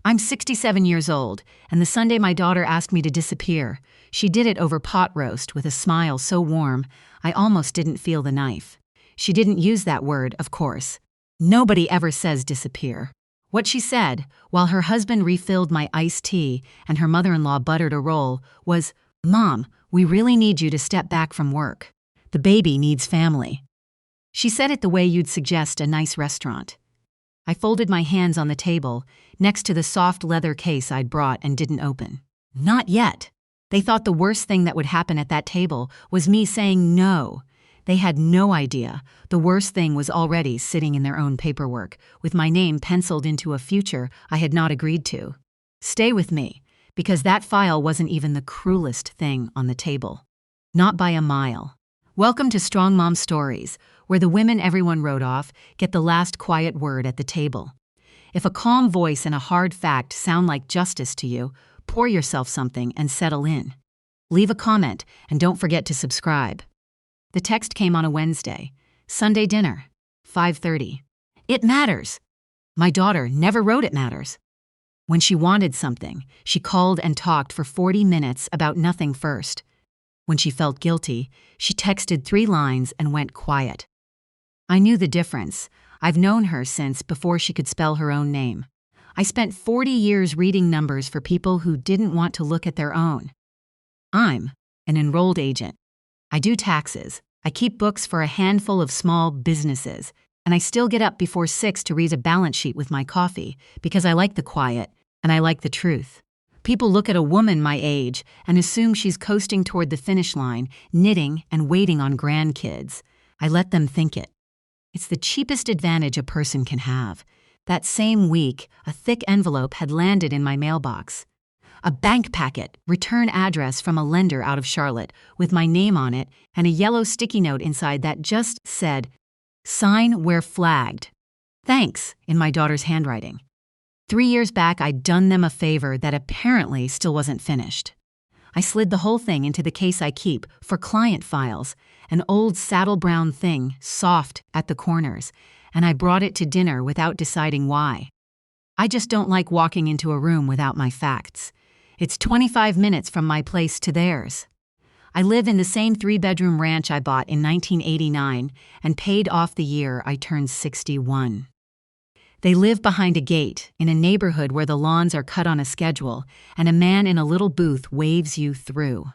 I'm 67 years old, and the Sunday my daughter asked me to disappear, she did it over pot roast with a smile so warm, I almost didn't feel the knife. She didn't use that word, of course. Nobody ever says disappear. What she said, while her husband refilled my iced tea and her mother-in-law buttered a roll, was, "Mom, we really need you to step back from work. The baby needs family." She said it the way you'd suggest a nice restaurant. I folded my hands on the table, next to the soft leather case I'd brought and didn't open. Not yet. They thought the worst thing that would happen at that table was me saying no. They had no idea the worst thing was already sitting in their own paperwork, with my name penciled into a future I had not agreed to. Stay with me, because that file wasn't even the cruelest thing on the table. Not by a mile. Welcome to Strong Mom Stories, where the women everyone wrote off get the last quiet word at the table. If a calm voice and a hard fact sound like justice to you, pour yourself something and settle in. Leave a comment and don't forget to subscribe. The text came on a Wednesday. Sunday dinner, 5:30. It matters. My daughter never wrote it matters. When she wanted something, she called and talked for 40 minutes about nothing first. When she felt guilty, she texted 3 lines and went quiet. I knew the difference. I've known her since before she could spell her own name. I spent 40 years reading numbers for people who didn't want to look at their own. I'm an enrolled agent. I do taxes. I keep books for a handful of small businesses, and I still get up before 6 to read a balance sheet with my coffee because I like the quiet and I like the truth. People look at a woman my age and assume she's coasting toward the finish line, knitting and waiting on grandkids. I let them think it. It's the cheapest advantage a person can have. That same week, a thick envelope had landed in my mailbox. A bank packet, return address from a lender out of Charlotte, with my name on it and a yellow sticky note inside that just said, "Sign where flagged. Thanks," in my daughter's handwriting. 3 years back, I'd done them a favor that apparently still wasn't finished. I slid the whole thing into the case I keep for client files, an old saddle brown thing, soft at the corners, and I brought it to dinner without deciding why. I just don't like walking into a room without my facts. It's 25 minutes from my place to theirs. I live in the same 3-bedroom ranch I bought in 1989 and paid off the year I turned 61. They live behind a gate in a neighborhood where the lawns are cut on a schedule and a man in a little booth waves you through.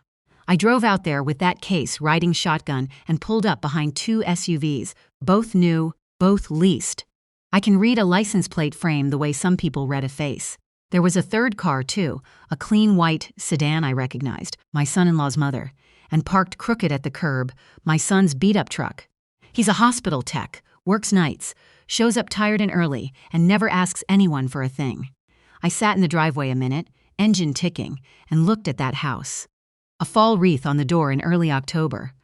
I drove out there with that case riding shotgun and pulled up behind 2 SUVs, both new, both leased. I can read a license plate frame the way some people read a face. There was a third car, too, a clean white sedan I recognized, my son-in-law's mother, and parked crooked at the curb, my son's beat-up truck. He's a hospital tech, works nights, shows up tired and early, and never asks anyone for a thing. I sat in the driveway a minute, engine ticking, and looked at that house. A fall wreath on the door in early October.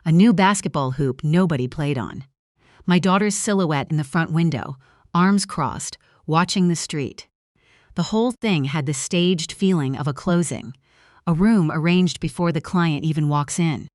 A new basketball hoop nobody played on. My daughter's silhouette in the front window, arms crossed, watching the street. The whole thing had the staged feeling of a closing, a room arranged before the client even walks in.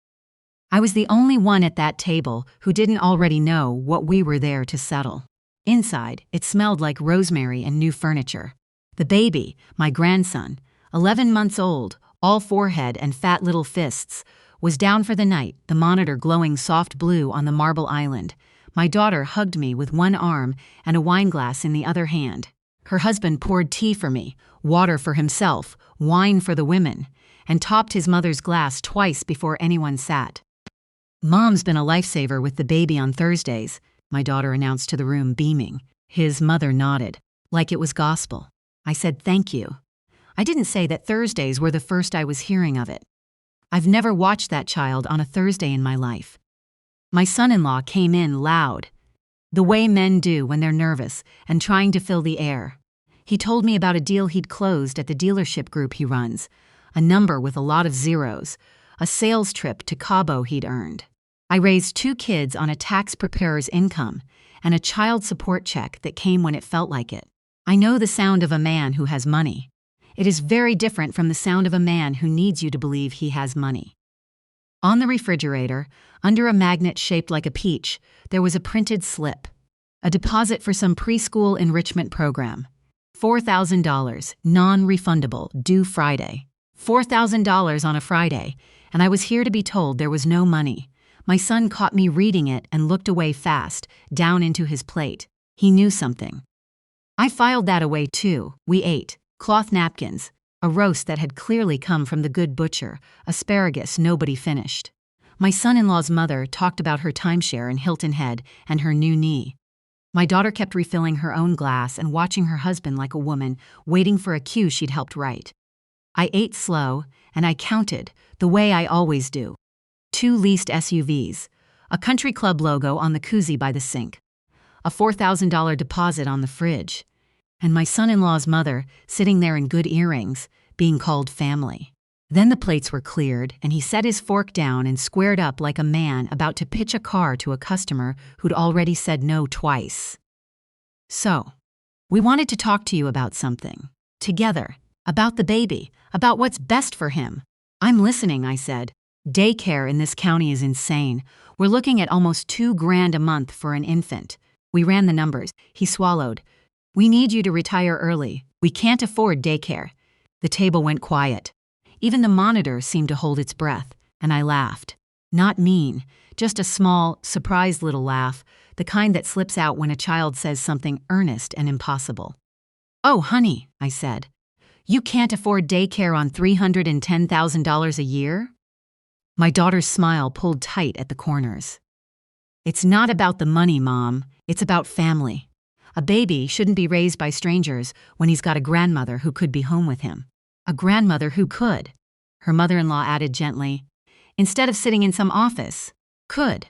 I was the only one at that table who didn't already know what we were there to settle. Inside, it smelled like rosemary and new furniture. The baby, my grandson, 11 months old, all forehead and fat little fists, was down for the night, the monitor glowing soft blue on the marble island. My daughter hugged me with one arm and a wine glass in the other hand. Her husband poured tea for me, water for himself, wine for the women, and topped his mother's glass twice before anyone sat. "Mom's been a lifesaver with the baby on Thursdays," my daughter announced to the room, beaming. His mother nodded, like it was gospel. I said thank you. I didn't say that Thursdays were the first I was hearing of it. I've never watched that child on a Thursday in my life. My son-in-law came in loud, the way men do when they're nervous and trying to fill the air. He told me about a deal he'd closed at the dealership group he runs, a number with a lot of zeros, a sales trip to Cabo he'd earned. I raised 2 kids on a tax preparer's income and a child support check that came when it felt like it. I know the sound of a man who has money. It is very different from the sound of a man who needs you to believe he has money. On the refrigerator, under a magnet shaped like a peach, there was a printed slip, a deposit for some preschool enrichment program. $4,000, non-refundable, due Friday. $4,000 on a Friday, and I was here to be told there was no money. My son caught me reading it and looked away fast, down into his plate. He knew something. I filed that away too. We ate. Cloth napkins. A roast that had clearly come from the good butcher. Asparagus nobody finished. My son-in-law's mother talked about her timeshare in Hilton Head and her new knee. My daughter kept refilling her own glass and watching her husband like a woman, waiting for a cue she'd helped write. I ate slow, and I counted, the way I always do. 2 leased SUVs, a country club logo on the koozie by the sink, a $4,000 deposit on the fridge, and my son-in-law's mother sitting there in good earrings, being called family. Then the plates were cleared, and he set his fork down and squared up like a man about to pitch a car to a customer who'd already said no twice. So, we wanted to talk to you about something. Together. About the baby. About what's best for him. I'm listening, I said. Daycare in this county is insane. We're looking at almost $2,000 a month for an infant. We ran the numbers. He swallowed. We need you to retire early. We can't afford daycare. The table went quiet. Even the monitor seemed to hold its breath, and I laughed. Not mean, just a small, surprised little laugh, the kind that slips out when a child says something earnest and impossible. Oh, honey, I said. You can't afford daycare on $310,000 a year? My daughter's smile pulled tight at the corners. It's not about the money, Mom. It's about family. A baby shouldn't be raised by strangers when he's got a grandmother who could be home with him. A grandmother who could, her mother-in-law added gently, instead of sitting in some office. Could.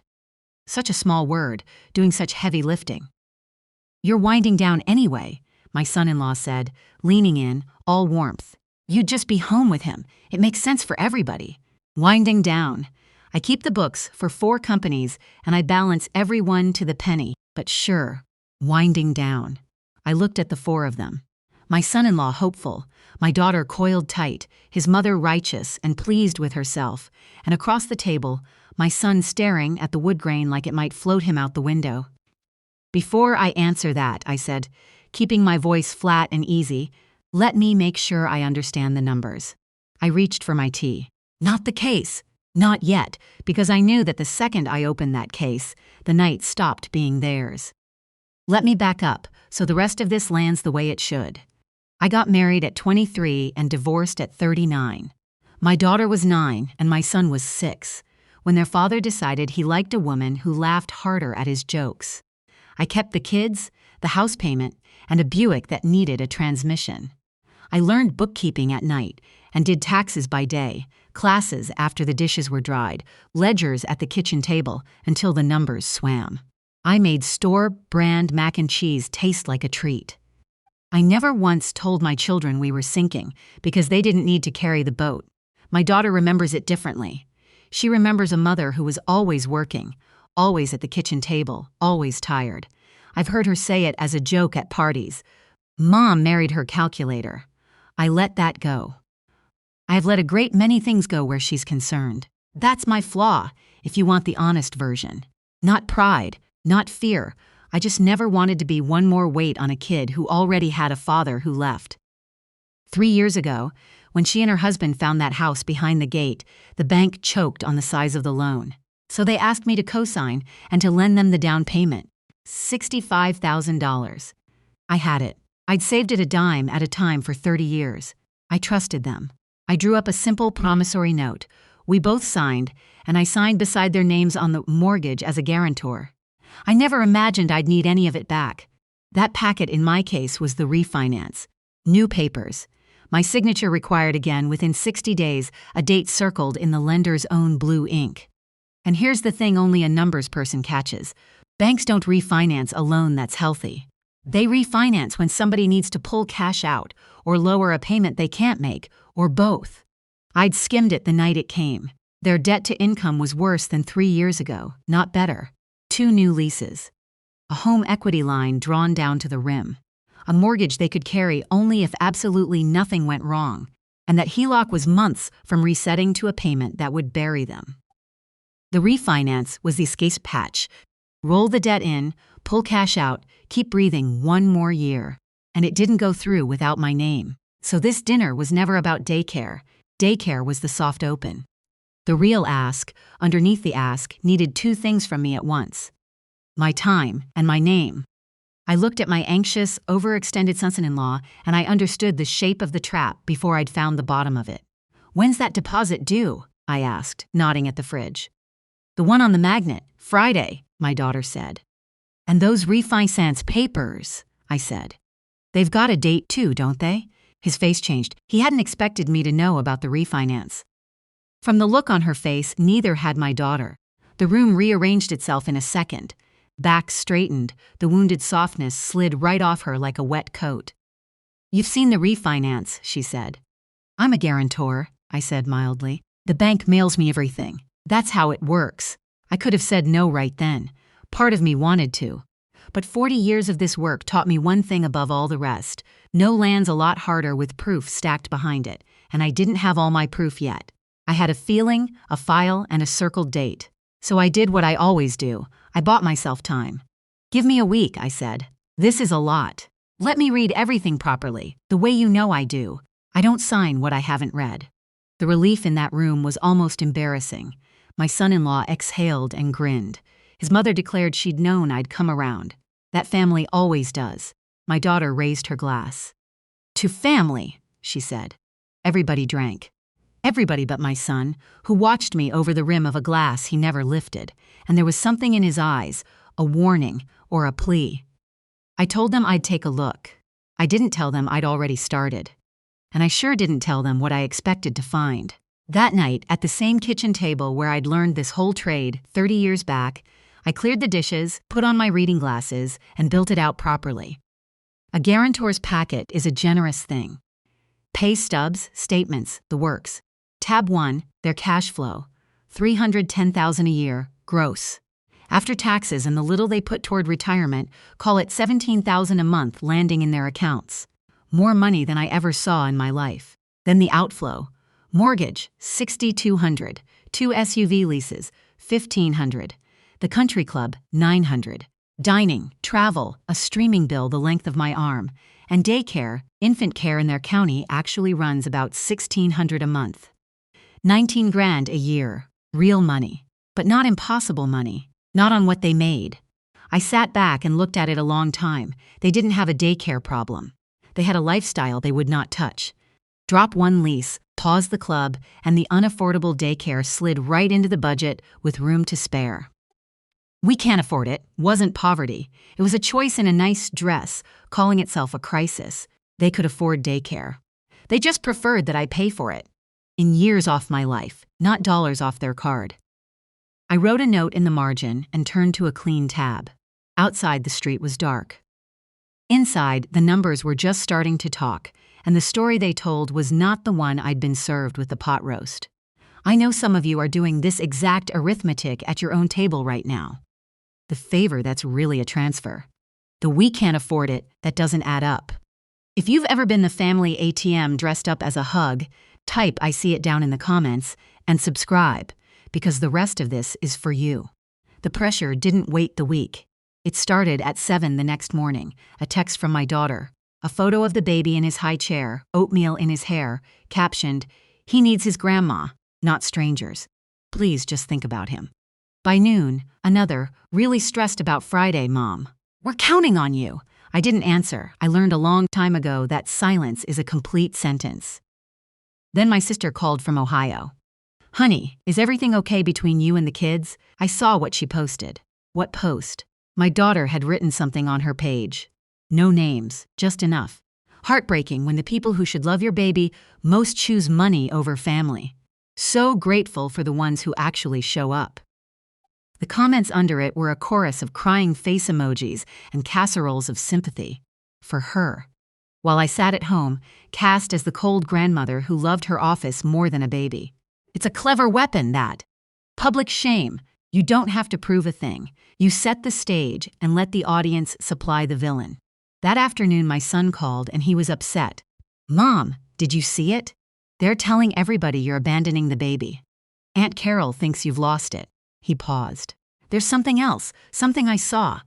Such a small word, doing such heavy lifting. You're winding down anyway, my son-in-law said, leaning in, all warmth. You'd just be home with him. It makes sense for everybody. Winding down. I keep the books for 4 companies, and I balance every one to the penny, but sure, winding down. I looked at the 4 of them. My son-in-law hopeful, my daughter coiled tight, his mother righteous and pleased with herself, and across the table, my son staring at the wood grain like it might float him out the window. Before I answer that, I said, keeping my voice flat and easy, let me make sure I understand the numbers. I reached for my tea. Not the case. Not yet, because I knew that the second I opened that case, the night stopped being theirs. Let me back up, so the rest of this lands the way it should. I got married at 23 and divorced at 39. My daughter was 9 and my son was 6, when their father decided he liked a woman who laughed harder at his jokes. I kept the kids, the house payment, and a Buick that needed a transmission. I learned bookkeeping at night and did taxes by day, classes after the dishes were dried, ledgers at the kitchen table until the numbers swam. I made store-brand mac and cheese taste like a treat. I never once told my children we were sinking because they didn't need to carry the boat. My daughter remembers it differently. She remembers a mother who was always working, always at the kitchen table, always tired. I've heard her say it as a joke at parties. Mom married her calculator. I let that go. I have let a great many things go where she's concerned. That's my flaw, if you want the honest version. Not pride, not fear. I just never wanted to be one more weight on a kid who already had a father who left. 3 years ago, when she and her husband found that house behind the gate, the bank choked on the size of the loan. So they asked me to co-sign and to lend them the down payment, $65,000. I had it. I'd saved it a dime at a time for 30 years. I trusted them. I drew up a simple promissory note. We both signed, and I signed beside their names on the mortgage as a guarantor. I never imagined I'd need any of it back. That packet in my case was the refinance. New papers. My signature required again within 60 days, a date circled in the lender's own blue ink. And here's the thing only a numbers person catches. Banks don't refinance a loan that's healthy. They refinance when somebody needs to pull cash out, or lower a payment they can't make, or both. I'd skimmed it the night it came. Their debt to income was worse than 3 years ago, not better. 2 new leases. A home equity line drawn down to the rim. A mortgage they could carry only if absolutely nothing went wrong, and that HELOC was months from resetting to a payment that would bury them. The refinance was the escape patch. Roll the debt in, pull cash out, keep breathing 1 more year. and it didn't go through without my name. So this dinner was never about daycare. Daycare was the soft open. The real ask, underneath the ask, needed two things from me at once: my time and my name. I looked at my anxious, overextended son-in-law, and I understood the shape of the trap before I'd found the bottom of it. "When's that deposit due?" I asked, nodding at the fridge. "The one on the magnet, Friday," my daughter said. "And those refinance papers," I said. "They've got a date too, don't they?" His face changed. He hadn't expected me to know about the refinance. From the look on her face, neither had my daughter. The room rearranged itself in a second. Back straightened, the wounded softness slid right off her like a wet coat. "You've seen the refinance," she said. "I'm a guarantor," I said mildly. "The bank mails me everything. That's how it works." I could have said no right then. Part of me wanted to. But 40 years of this work taught me one thing above all the rest. No land's a lot harder with proof stacked behind it, and I didn't have all my proof yet. I had a feeling, a file, and a circled date. So I did what I always do. I bought myself time. "Give me a week," I said. "This is a lot. Let me read everything properly, the way you know I do. I don't sign what I haven't read." The relief in that room was almost embarrassing. My son-in-law exhaled and grinned. His mother declared she'd known I'd come around. That family always does. My daughter raised her glass. "To family," she said. Everybody drank. Everybody but my son, who watched me over the rim of a glass he never lifted, and there was something in his eyes, a warning or a plea. I told them I'd take a look. I didn't tell them I'd already started. And I sure didn't tell them what I expected to find. That night, at the same kitchen table where I'd learned this whole trade 30 years back, I cleared the dishes, put on my reading glasses, and built it out properly. A guarantor's packet is a generous thing. Pay stubs, statements, the works. Tab 1, their cash flow, $310,000 a year, gross. After taxes and the little they put toward retirement, call it $17,000 a month landing in their accounts. More money than I ever saw in my life. Then the outflow. Mortgage, $6,200. 2 SUV leases, $1,500. The country club, $900. Dining, travel, a streaming bill the length of my arm. And daycare, infant care in their county actually runs about $1,600 a month. 19 grand a year. Real money. But not impossible money. Not on what they made. I sat back and looked at it a long time. They didn't have a daycare problem. They had a lifestyle they would not touch. Drop one lease, pause the club, and the unaffordable daycare slid right into the budget with room to spare. "We can't afford it" wasn't poverty. It was a choice in a nice dress, calling itself a crisis. They could afford daycare. They just preferred that I pay for it. In years off my life, not dollars off their card. I wrote a note in the margin and turned to a clean tab. Outside, the street was dark. Inside, the numbers were just starting to talk, and the story they told was not the one I'd been served with the pot roast. I know some of you are doing this exact arithmetic at your own table right now. The favor that's really a transfer. The "we can't afford it" that doesn't add up. If you've ever been the family ATM dressed up as a hug, type "I see it" down in the comments and subscribe, because the rest of this is for you. The pressure didn't wait the week. It started at 7 the next morning, a text from my daughter, a photo of the baby in his high chair, oatmeal in his hair, captioned, "He needs his grandma, not strangers. Please just think about him." By noon, another, "Really stressed about Friday, Mom. We're counting on you." I didn't answer. I learned a long time ago that silence is a complete sentence. Then my sister called from Ohio. "Honey, is everything okay between you and the kids?" I saw what she posted. What post? My daughter had written something on her page. No names, just enough. Heartbreaking when the people who should love your baby most choose money over family. So grateful for the ones who actually show up. The comments under it were a chorus of crying face emojis and casseroles of sympathy. For her. While I sat at home, cast as the cold grandmother who loved her office more than a baby. It's a clever weapon, that. Public shame. You don't have to prove a thing. You set the stage and let the audience supply the villain. That afternoon my son called and he was upset. "Mom, did you see it? They're telling everybody you're abandoning the baby. Aunt Carol thinks you've lost it." He paused. "There's something else, something I saw.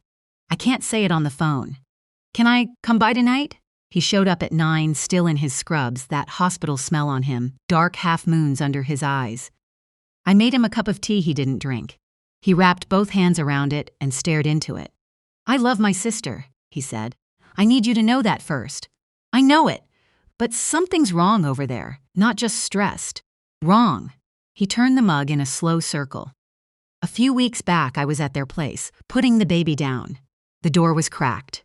I can't say it on the phone. Can I come by tonight?" He showed up at 9, still in his scrubs, that hospital smell on him, dark half-moons under his eyes. I made him a cup of tea he didn't drink. He wrapped both hands around it and stared into it. "I love my sister," he said. "I need you to know that first. I know it, but something's wrong over there, not just stressed. Wrong." He turned the mug in a slow circle. "A few weeks back, I was at their place, putting the baby down. The door was cracked.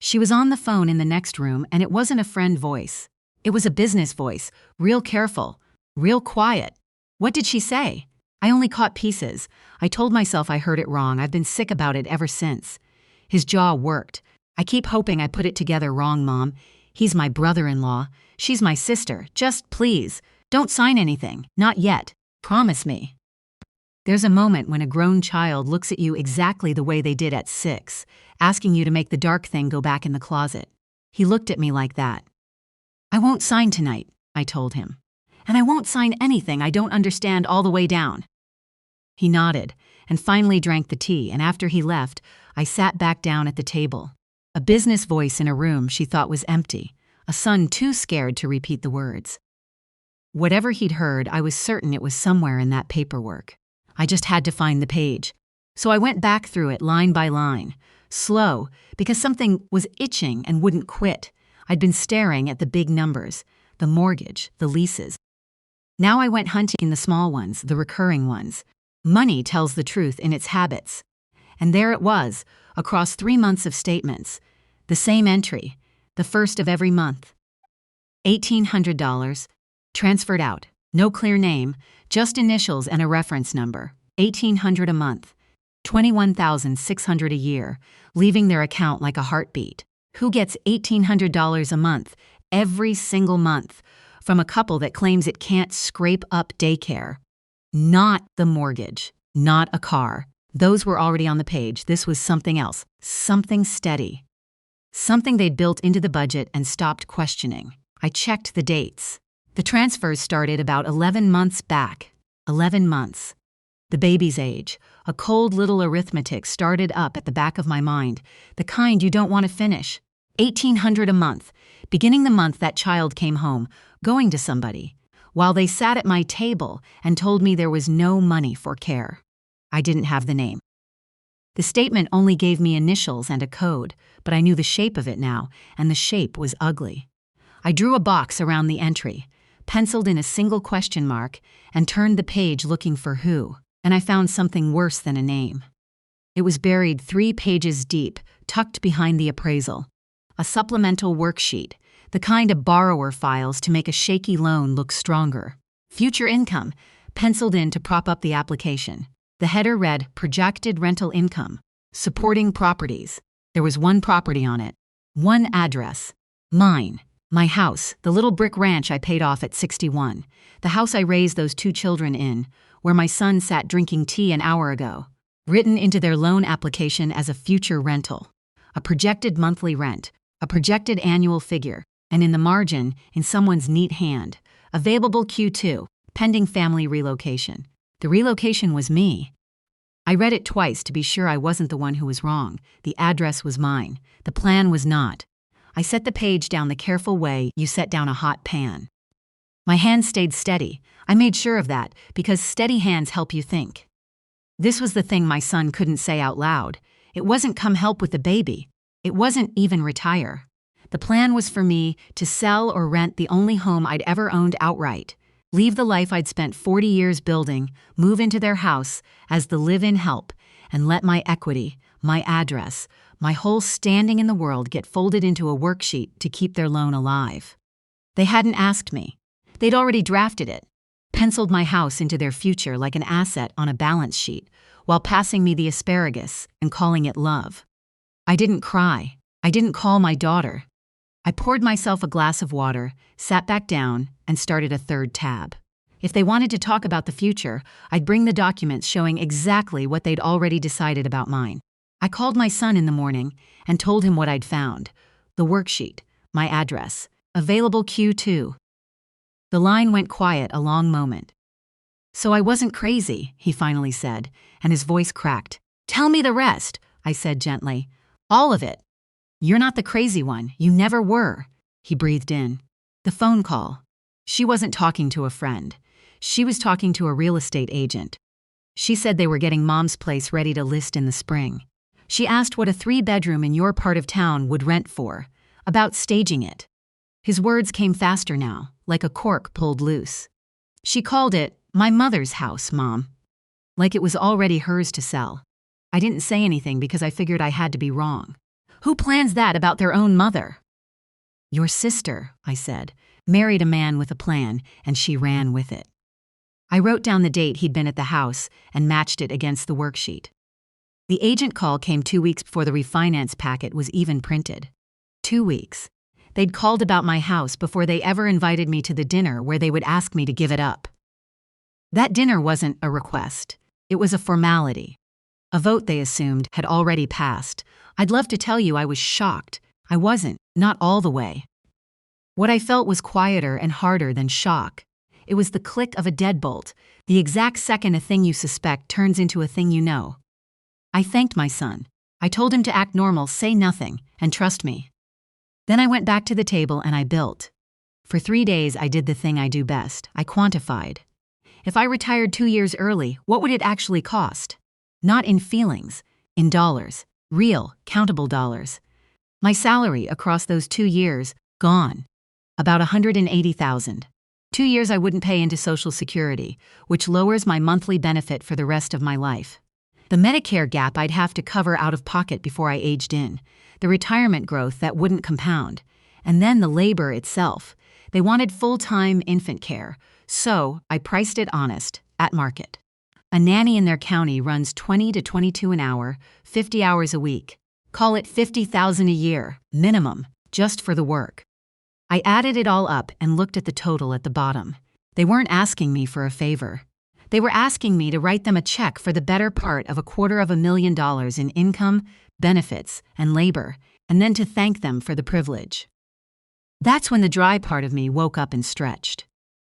She was on the phone in the next room, and it wasn't a friend voice. It was a business voice, real careful, real quiet. What did she say? I only caught pieces. I told myself I heard it wrong. I've been sick about it ever since." His jaw worked. "I keep hoping I put it together wrong, Mom. He's my brother-in-law. She's my sister. Just please, don't sign anything. Not yet. Promise me." There's a moment when a grown child looks at you exactly the way they did at 6, asking you to make the dark thing go back in the closet. He looked at me like that. "I won't sign tonight," I told him. "And I won't sign anything I don't understand all the way down." He nodded and finally drank the tea, and after he left, I sat back down at the table. A business voice in a room she thought was empty, a son too scared to repeat the words. Whatever he'd heard, I was certain it was somewhere in that paperwork. I just had to find the page. So I went back through it line by line, slow, because something was itching and wouldn't quit. I'd been staring at the big numbers, the mortgage, the leases. Now I went hunting in the small ones, the recurring ones. Money tells the truth in its habits. And there it was, across 3 months of statements. The same entry, the first of every month. $1,800, transferred out, no clear name, just initials and a reference number. $1,800 a month, $21,600 a year, leaving their account like a heartbeat. Who gets $1,800 a month, every single month, from a couple that claims it can't scrape up daycare? Not the mortgage, not a car. Those were already on the page. This was something else, something steady. Something they'd built into the budget and stopped questioning. I checked the dates. The transfers started about 11 months back. 11 months. The baby's age. A cold little arithmetic started up at the back of my mind, the kind you don't want to finish. $1,800 a month, beginning the month that child came home, going to somebody, while they sat at my table and told me there was no money for care. I didn't have the name. The statement only gave me initials and a code, but I knew the shape of it now, and the shape was ugly. I drew a box around the entry, penciled in a single question mark, and turned the page looking for who, and I found something worse than a name. It was buried 3 pages deep, tucked behind the appraisal. A supplemental worksheet, the kind a borrower files to make a shaky loan look stronger. Future income, penciled in to prop up the application. The header read, projected rental income, supporting properties. There was 1 property on it, 1 address, mine. My house, the little brick ranch I paid off at 61. The house I raised those 2 children in, where my son sat drinking tea an hour ago. Written into their loan application as a future rental. A projected monthly rent, a projected annual figure, and in the margin, in someone's neat hand, available Q2, pending family relocation. The relocation was me. I read it twice to be sure I wasn't the one who was wrong. The address was mine. The plan was not. I set the page down the careful way you set down a hot pan. My hands stayed steady. I made sure of that, because steady hands help you think. This was the thing my son couldn't say out loud. It wasn't come help with the baby. It wasn't even retire. The plan was for me to sell or rent the only home I'd ever owned outright, leave the life I'd spent 40 years building, move into their house as the live-in help, and let my equity, my address, my whole standing in the world get folded into a worksheet to keep their loan alive. They hadn't asked me. They'd already drafted it, penciled my house into their future like an asset on a balance sheet, while passing me the asparagus and calling it love. I didn't cry. I didn't call my daughter. I poured myself a glass of water, sat back down, and started a 3rd tab. If they wanted to talk about the future, I'd bring the documents showing exactly what they'd already decided about mine. I called my son in the morning and told him what I'd found. The worksheet, my address, available Q2. The line went quiet a long moment. "So I wasn't crazy," he finally said, and his voice cracked. "Tell me the rest," I said gently. "All of it. You're not the crazy one. You never were. He breathed in. The phone call. She wasn't talking to a friend. She was talking to a real estate agent. She said they were getting Mom's place ready to list in the spring. She asked what a 3-bedroom in your part of town would rent for, about staging it. His words came faster now, like a cork pulled loose. She called it, "My mother's house, Mom." Like it was already hers to sell. I didn't say anything because I figured I had to be wrong. Who plans that about their own mother? Your sister, I said, married a man with a plan, and she ran with it. I wrote down the date he'd been at the house and matched it against the worksheet. The agent call came 2 weeks before the refinance packet was even printed. 2 weeks. They'd called about my house before they ever invited me to the dinner where they would ask me to give it up. That dinner wasn't a request. It was a formality. A vote they assumed had already passed. I'd love to tell you I was shocked. I wasn't, not all the way. What I felt was quieter and harder than shock. It was the click of a deadbolt, the exact second a thing you suspect turns into a thing you know. I thanked my son. I told him to act normal, say nothing, and trust me. Then I went back to the table and I built. For 3 days I did the thing I do best. I quantified. If I retired 2 years early, what would it actually cost? Not in feelings, in dollars, real, countable dollars. My salary across those 2 years, gone. About $180,000. 2 years I wouldn't pay into Social Security, which lowers my monthly benefit for the rest of my life. The Medicare gap I'd have to cover out of pocket before I aged in. The retirement growth that wouldn't compound. And then the labor itself. They wanted full-time infant care, so I priced it honest, at market. A nanny in their county runs $20 to $22 an hour, 50 hours a week. Call it $50,000 a year, minimum, just for the work. I added it all up and looked at the total at the bottom. They weren't asking me for a favor. They were asking me to write them a check for the better part of $250,000 in income, benefits, and labor, and then to thank them for the privilege. That's when the dry part of me woke up and stretched.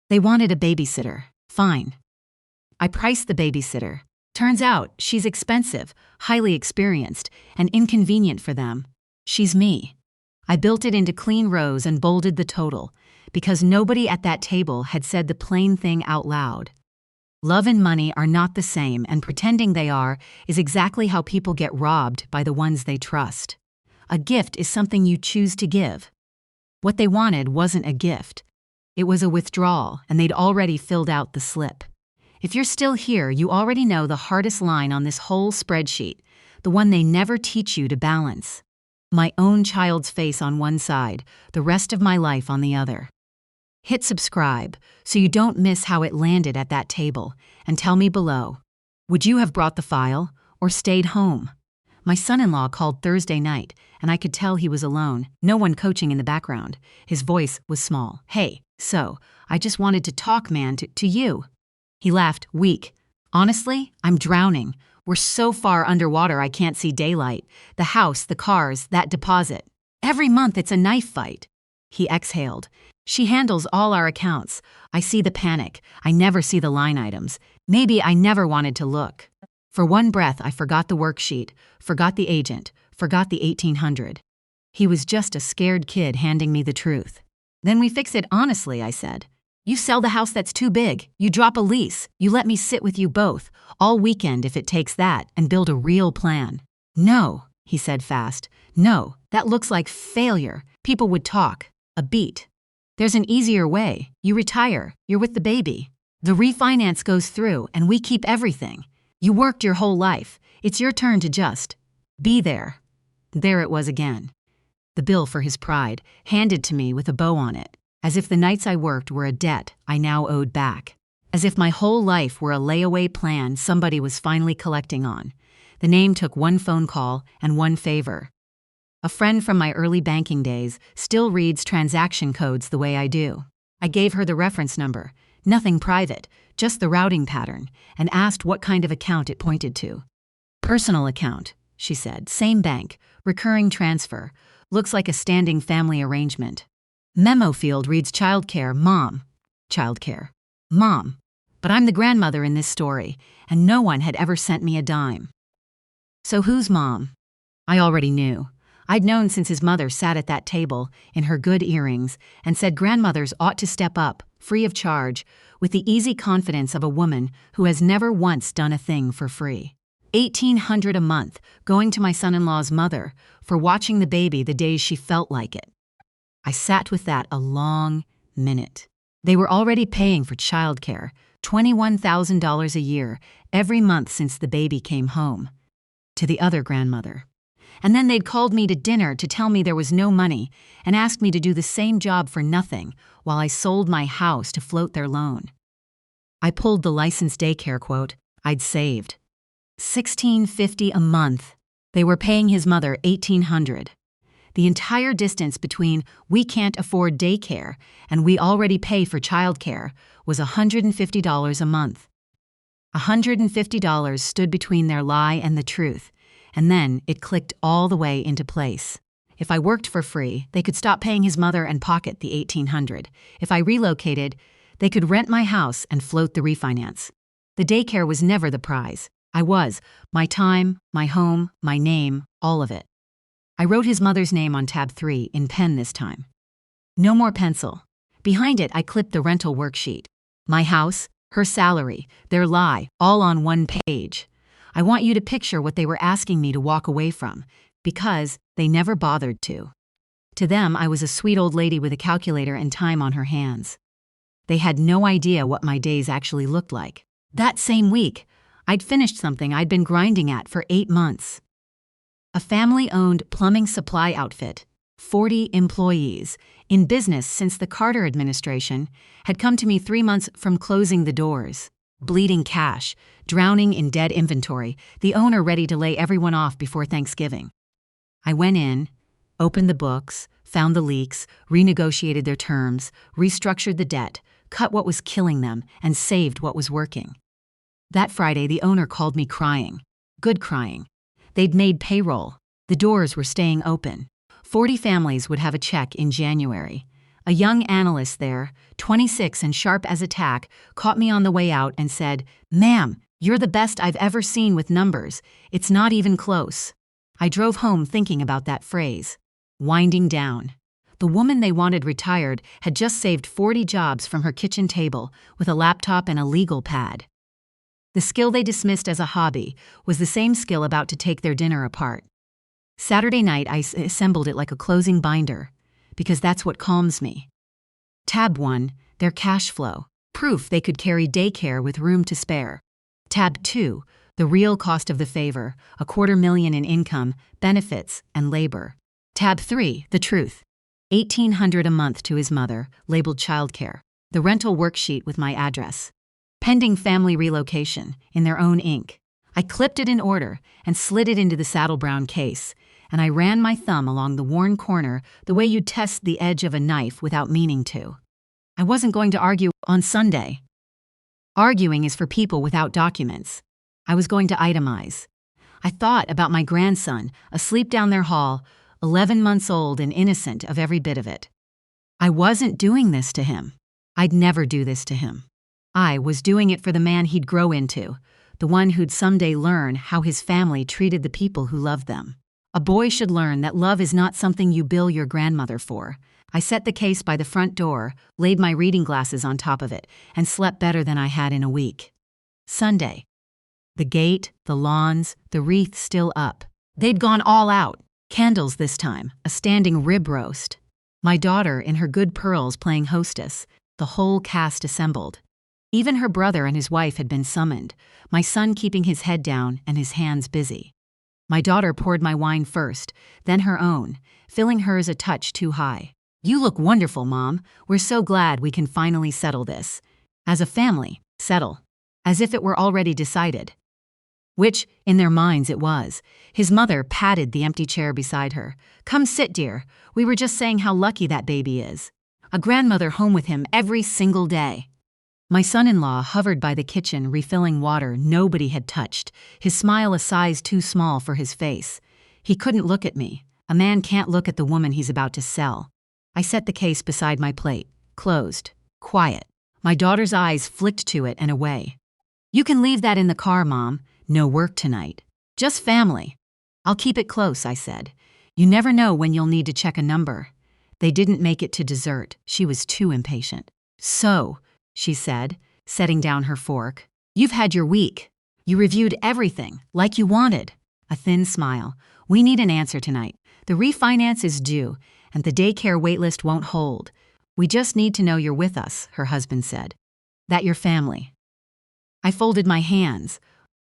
They wanted a babysitter. Fine. I priced the babysitter. Turns out she's expensive, highly experienced, and inconvenient for them. She's me. I built it into clean rows and bolded the total, because nobody at that table had said the plain thing out loud. Love and money are not the same, and pretending they are is exactly how people get robbed by the ones they trust. A gift is something you choose to give. What they wanted wasn't a gift. It was a withdrawal, and they'd already filled out the slip. If you're still here, you already know the hardest line on this whole spreadsheet, the one they never teach you to balance. My own child's face on one side, the rest of my life on the other. Hit subscribe so you don't miss how it landed at that table, and tell me below. Would you have brought the file or stayed home? My son-in-law called Thursday night, and I could tell he was alone, no one coaching in the background. His voice was small. Hey, so, I just wanted to talk, man, to you. He laughed, weak. Honestly, I'm drowning. We're so far underwater I can't see daylight. The house, the cars, that deposit. Every month it's a knife fight. He exhaled. She handles all our accounts. I see the panic. I never see the line items. Maybe I never wanted to look. For one breath, I forgot the worksheet, forgot the agent, forgot the 1800. He was just a scared kid handing me the truth. Then we fix it honestly, I said. You sell the house that's too big. You drop a lease. You let me sit with you both, all weekend if it takes that, and build a real plan. No, he said fast. No, that looks like failure. People would talk. A beat. There's an easier way. You retire. You're with the baby. The refinance goes through, and we keep everything. You worked your whole life. It's your turn to just be there. There it was again. The bill for his pride, handed to me with a bow on it. As if the nights I worked were a debt I now owed back. As if my whole life were a layaway plan somebody was finally collecting on. The name took one phone call and one favor. A friend from my early banking days still reads transaction codes the way I do. I gave her the reference number, nothing private, just the routing pattern, and asked what kind of account it pointed to. Personal account, she said, same bank, recurring transfer, looks like a standing family arrangement. Memo field reads childcare, mom. Childcare. Mom. But I'm the grandmother in this story, and no one had ever sent me a dime. So who's mom? I already knew. I'd known since his mother sat at that table, in her good earrings, and said grandmothers ought to step up, free of charge, with the easy confidence of a woman who has never once done a thing for free. $1,800 a month, going to my son-in-law's mother, for watching the baby the days she felt like it. I sat with that a long minute. They were already paying for childcare, $21,000 a year, every month since the baby came home. To the other grandmother. And then they'd called me to dinner to tell me there was no money and asked me to do the same job for nothing while I sold my house to float their loan. I pulled the licensed daycare quote I'd saved. $1,650 a month. They were paying his mother $1,800. The entire distance between we can't afford daycare and we already pay for childcare was $150 a month. $150 stood between their lie and the truth, and then it clicked all the way into place. If I worked for free, they could stop paying his mother and pocket the $1,800. If I relocated, they could rent my house and float the refinance. The daycare was never the prize. I was, my time, my home, my name, all of it. I wrote his mother's name on tab 3 in pen this time. No more pencil. Behind it, I clipped the rental worksheet. My house, her salary, their lie, all on one page. I want you to picture what they were asking me to walk away from, because they never bothered to. To them, I was a sweet old lady with a calculator and time on her hands. They had no idea what my days actually looked like. That same week, I'd finished something I'd been grinding at for 8 months. A family-owned plumbing supply outfit, 40 employees, in business since the Carter administration, had come to me 3 months from closing the doors. Bleeding cash, drowning in dead inventory, the owner ready to lay everyone off before Thanksgiving. I went in, opened the books, found the leaks, renegotiated their terms, restructured the debt, cut what was killing them, and saved what was working. That Friday, the owner called me crying. Good crying. They'd made payroll. The doors were staying open. 40 families would have a check in January. A young analyst there, 26 and sharp as a tack, caught me on the way out and said, "Ma'am, you're the best I've ever seen with numbers. It's not even close." I drove home thinking about that phrase. Winding down. The woman they wanted retired had just saved 40 jobs from her kitchen table with a laptop and a legal pad. The skill they dismissed as a hobby was the same skill about to take their dinner apart. Saturday night, I assembled it like a closing binder, because that's what calms me. Tab 1, their cash flow, proof they could carry daycare with room to spare. Tab 2, the real cost of the favor, $250,000 in income, benefits, and labor. Tab 3, the truth, $1,800 a month to his mother, labeled childcare, the rental worksheet with my address. Pending family relocation, in their own ink. I clipped it in order and slid it into the saddle brown case, and I ran my thumb along the worn corner the way you'd test the edge of a knife without meaning to. I wasn't going to argue on Sunday. Arguing is for people without documents. I was going to itemize. I thought about my grandson, asleep down their hall, 11 months old and innocent of every bit of it. I wasn't doing this to him. I'd never do this to him. I was doing it for the man he'd grow into, the one who'd someday learn how his family treated the people who loved them. A boy should learn that love is not something you bill your grandmother for. I set the case by the front door, laid my reading glasses on top of it, and slept better than I had in a week. Sunday. The gate, the lawns, the wreath still up. They'd gone all out. Candles this time, a standing rib roast. My daughter in her good pearls playing hostess, the whole cast assembled. Even her brother and his wife had been summoned, my son keeping his head down and his hands busy. My daughter poured my wine first, then her own, filling hers a touch too high. "You look wonderful, Mom. We're so glad we can finally settle this. As a family, settle. As if it were already decided." Which, in their minds, it was. His mother patted the empty chair beside her. "Come sit, dear. We were just saying how lucky that baby is. A grandmother home with him every single day." My son-in-law hovered by the kitchen refilling water nobody had touched, his smile a size too small for his face. He couldn't look at me. A man can't look at the woman he's about to sell. I set the case beside my plate, closed, quiet. My daughter's eyes flicked to it and away. "You can leave that in the car, Mom. No work tonight. Just family." "I'll keep it close," I said. You never know when you'll need to check a number. They didn't make it to dessert. She was too impatient. So, she said, setting down her fork, you've had your week. You reviewed everything, like you wanted. A thin smile. We need an answer tonight. The refinance is due, and the daycare waitlist won't hold. We just need to know you're with us, her husband said. That your family. I folded my hands.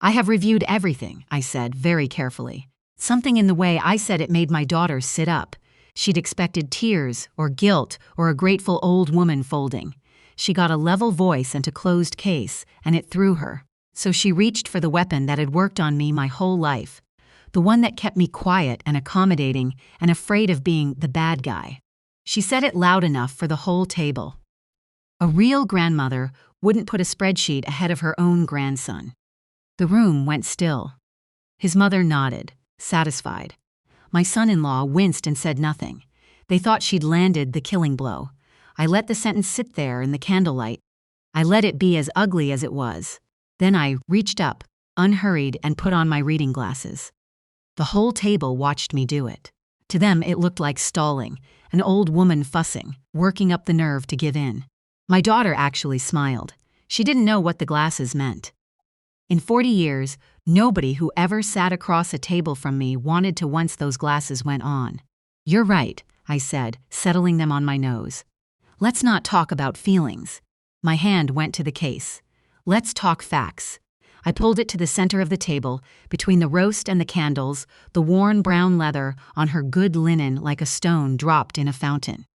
I have reviewed everything, I said very carefully. Something in the way I said it made my daughter sit up. She'd expected tears or guilt or a grateful old woman folding. She got a level voice and a closed case, and it threw her. So she reached for the weapon that had worked on me my whole life. The one that kept me quiet and accommodating and afraid of being the bad guy. She said it loud enough for the whole table. A real grandmother wouldn't put a spreadsheet ahead of her own grandson. The room went still. His mother nodded, satisfied. My son-in-law winced and said nothing. They thought she'd landed the killing blow. I let the sentence sit there in the candlelight. I let it be as ugly as it was. Then I reached up, unhurried, and put on my reading glasses. The whole table watched me do it. To them, it looked like stalling, an old woman fussing, working up the nerve to give in. My daughter actually smiled. She didn't know what the glasses meant. In 40 years, nobody who ever sat across a table from me wanted to once those glasses went on. You're right, I said, settling them on my nose. Let's not talk about feelings. My hand went to the case. Let's talk facts. I pulled it to the center of the table, between the roast and the candles, the worn brown leather on her good linen like a stone dropped in a fountain.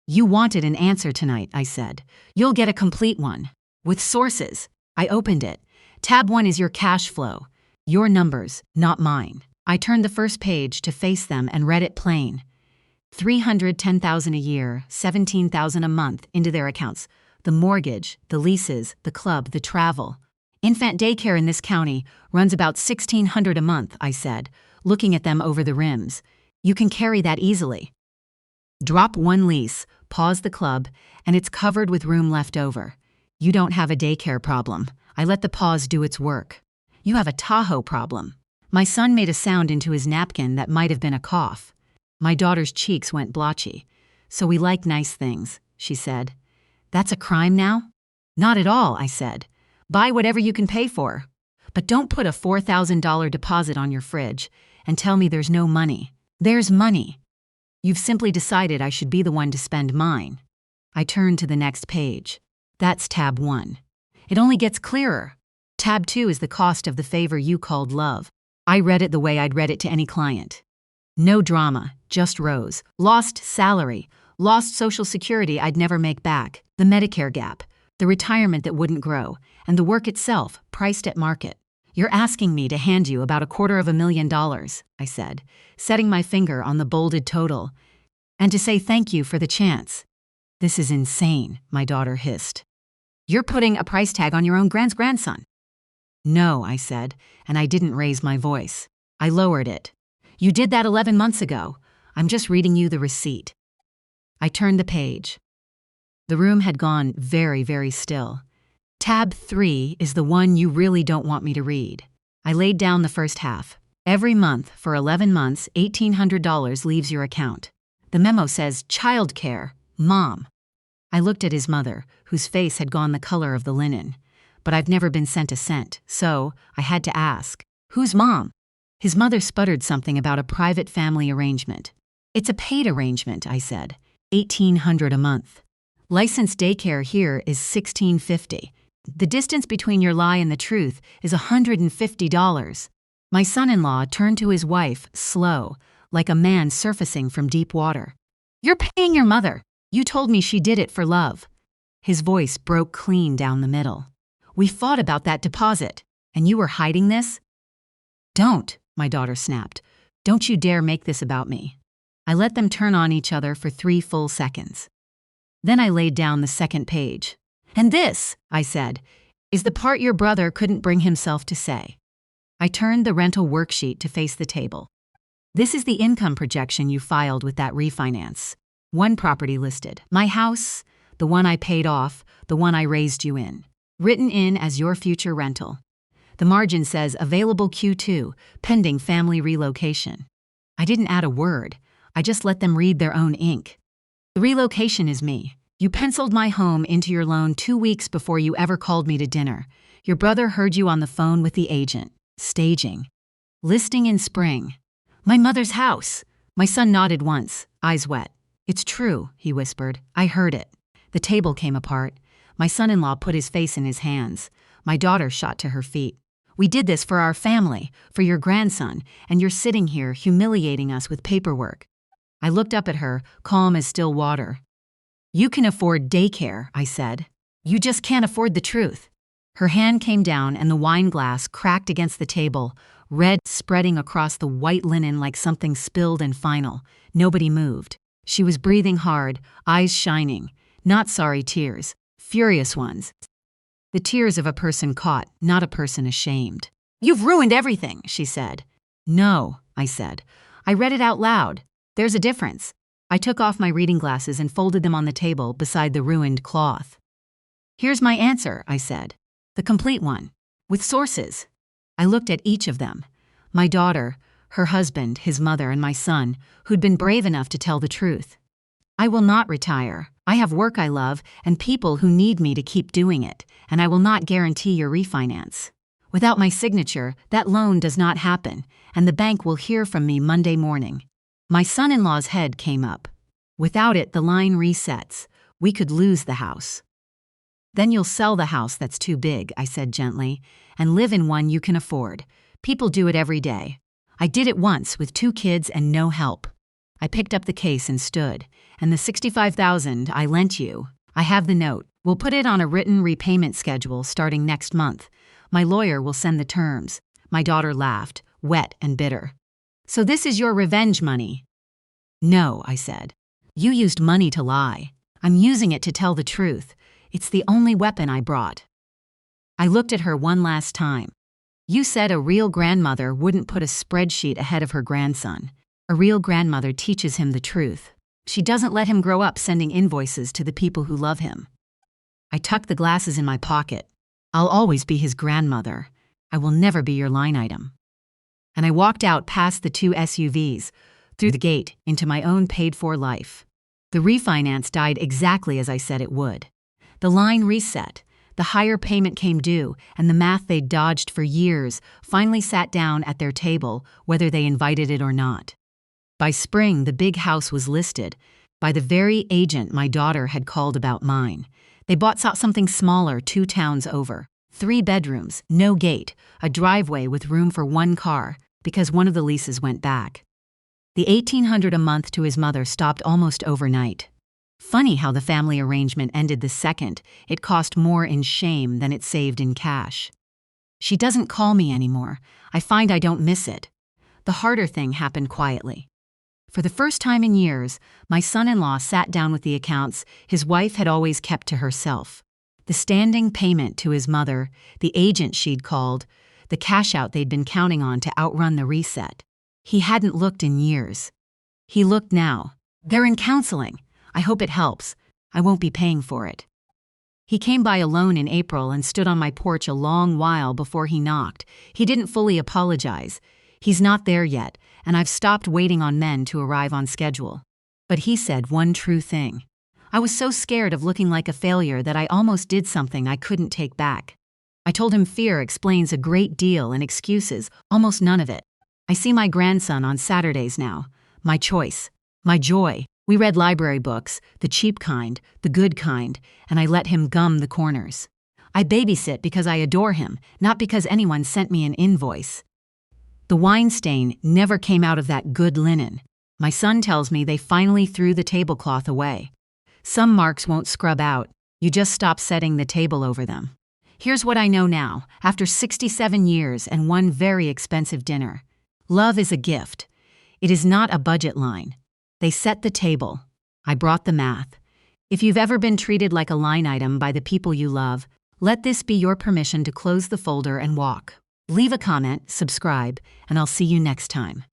You wanted an answer tonight, I said. You'll get a complete one. With sources. I opened it. Tab 1 is your cash flow. Your numbers, not mine. I turned the first page to face them and read it plain. $310,000 a year, $17,000 a month into their accounts. The mortgage, the leases, the club, the travel. Infant daycare in this county runs about $1,600 a month, I said, looking at them over the rims. You can carry that easily. Drop one lease, pause the club, and it's covered with room left over. You don't have a daycare problem. I let the pause do its work. You have a Tahoe problem. My son made a sound into his napkin that might have been a cough. My daughter's cheeks went blotchy. So we like nice things, she said. That's a crime now? Not at all, I said. Buy whatever you can pay for. But don't put a $4,000 deposit on your fridge and tell me there's no money. There's money. You've simply decided I should be the one to spend mine. I turned to the next page. That's tab 1. It only gets clearer. Tab 2 is the cost of the favor you called love. I read it the way I'd read it to any client. No drama, just rows. Lost salary. Lost Social Security I'd never make back. The Medicare gap. The retirement that wouldn't grow. And the work itself, priced at market. You're asking me to hand you about $250,000, I said, setting my finger on the bolded total. And to say thank you for the chance. This is insane, my daughter hissed. You're putting a price tag on your own grandson. No, I said, and I didn't raise my voice. I lowered it. You did that 11 months ago. I'm just reading you the receipt. I turned the page. The room had gone very, very still. Tab 3 is the one you really don't want me to read. I laid down the first half. Every month for 11 months, $1,800 leaves your account. The memo says childcare, Mom. I looked at his mother, whose face had gone the color of the linen. But I've never been sent a cent, so I had to ask, who's Mom? His mother sputtered something about a private family arrangement. It's a paid arrangement, I said. $1,800 a month. Licensed daycare here is $1,650. The distance between your lie and the truth is $150. My son-in-law turned to his wife, slow, like a man surfacing from deep water. You're paying your mother. You told me she did it for love. His voice broke clean down the middle. We fought about that deposit, and you were hiding this? Don't, my daughter snapped. Don't you dare make this about me. I let them turn on each other for 3 full seconds. Then I laid down the second page. And this, I said, is the part your brother couldn't bring himself to say. I turned the rental worksheet to face the table. This is the income projection you filed with that refinance. One property listed. My house, the one I paid off, the one I raised you in. Written in as your future rental. The margin says available Q2, pending family relocation. I didn't add a word. I just let them read their own ink. The relocation is me. You penciled my home into your loan 2 weeks before you ever called me to dinner. Your brother heard you on the phone with the agent. Staging. Listing in spring. My mother's house. My son nodded once, eyes wet. It's true, he whispered. I heard it. The table came apart. My son-in-law put his face in his hands. My daughter shot to her feet. We did this for our family, for your grandson, and you're sitting here humiliating us with paperwork. I looked up at her, calm as still water. You can afford daycare, I said. You just can't afford the truth. Her hand came down and the wine glass cracked against the table, red spreading across the white linen like something spilled and final. Nobody moved. She was breathing hard, eyes shining. Not sorry tears, furious ones. The tears of a person caught, not a person ashamed. You've ruined everything, she said. No, I said. I read it out loud. There's a difference. I took off my reading glasses and folded them on the table beside the ruined cloth. Here's my answer, I said. The complete one. With sources. I looked at each of them. My daughter, her husband, his mother, and my son, who'd been brave enough to tell the truth. I will not retire. I have work I love and people who need me to keep doing it, and I will not guarantee your refinance. Without my signature, that loan does not happen, and the bank will hear from me Monday morning. My son-in-law's head came up. Without it, the line resets. We could lose the house. Then you'll sell the house that's too big, I said gently, and live in one you can afford. People do it every day. I did it once with 2 kids and no help. I picked up the case and stood. And the $65,000 I lent you, I have the note. We'll put it on a written repayment schedule starting next month. My lawyer will send the terms. My daughter laughed, wet and bitter. So this is your revenge money? No, I said. You used money to lie. I'm using it to tell the truth. It's the only weapon I brought. I looked at her one last time. You said a real grandmother wouldn't put a spreadsheet ahead of her grandson. A real grandmother teaches him the truth. She doesn't let him grow up sending invoices to the people who love him. I tucked the glasses in my pocket. I'll always be his grandmother. I will never be your line item. And I walked out past the 2 SUVs, through the gate, into my own paid-for life. The refinance died exactly as I said it would. The line reset. The higher payment came due, and the math they'd dodged for years finally sat down at their table, whether they invited it or not. By spring, the big house was listed by the very agent my daughter had called about mine. They bought something smaller 2 towns over. 3 bedrooms, no gate, a driveway with room for 1 car, because one of the leases went back. The $1,800 a month to his mother stopped almost overnight. Funny how the family arrangement ended the second it cost more in shame than it saved in cash. She doesn't call me anymore. I find I don't miss it. The harder thing happened quietly. For the first time in years, my son-in-law sat down with the accounts his wife had always kept to herself. The standing payment to his mother, the agent she'd called, the cash-out they'd been counting on to outrun the reset. He hadn't looked in years. He looked now. They're in counseling. I hope it helps. I won't be paying for it. He came by alone in April and stood on my porch a long while before he knocked. He didn't fully apologize. He's not there yet, and I've stopped waiting on men to arrive on schedule. But he said one true thing. I was so scared of looking like a failure that I almost did something I couldn't take back. I told him fear explains a great deal and excuses, almost none of it. I see my grandson on Saturdays now. My choice. My joy. We read library books, the cheap kind, the good kind, and I let him gum the corners. I babysit because I adore him, not because anyone sent me an invoice. The wine stain never came out of that good linen. My son tells me they finally threw the tablecloth away. Some marks won't scrub out. You just stop setting the table over them. Here's what I know now, after 67 years and one very expensive dinner. Love is a gift. It is not a budget line. They set the table. I brought the math. If you've ever been treated like a line item by the people you love, let this be your permission to close the folder and walk. Leave a comment, subscribe, and I'll see you next time.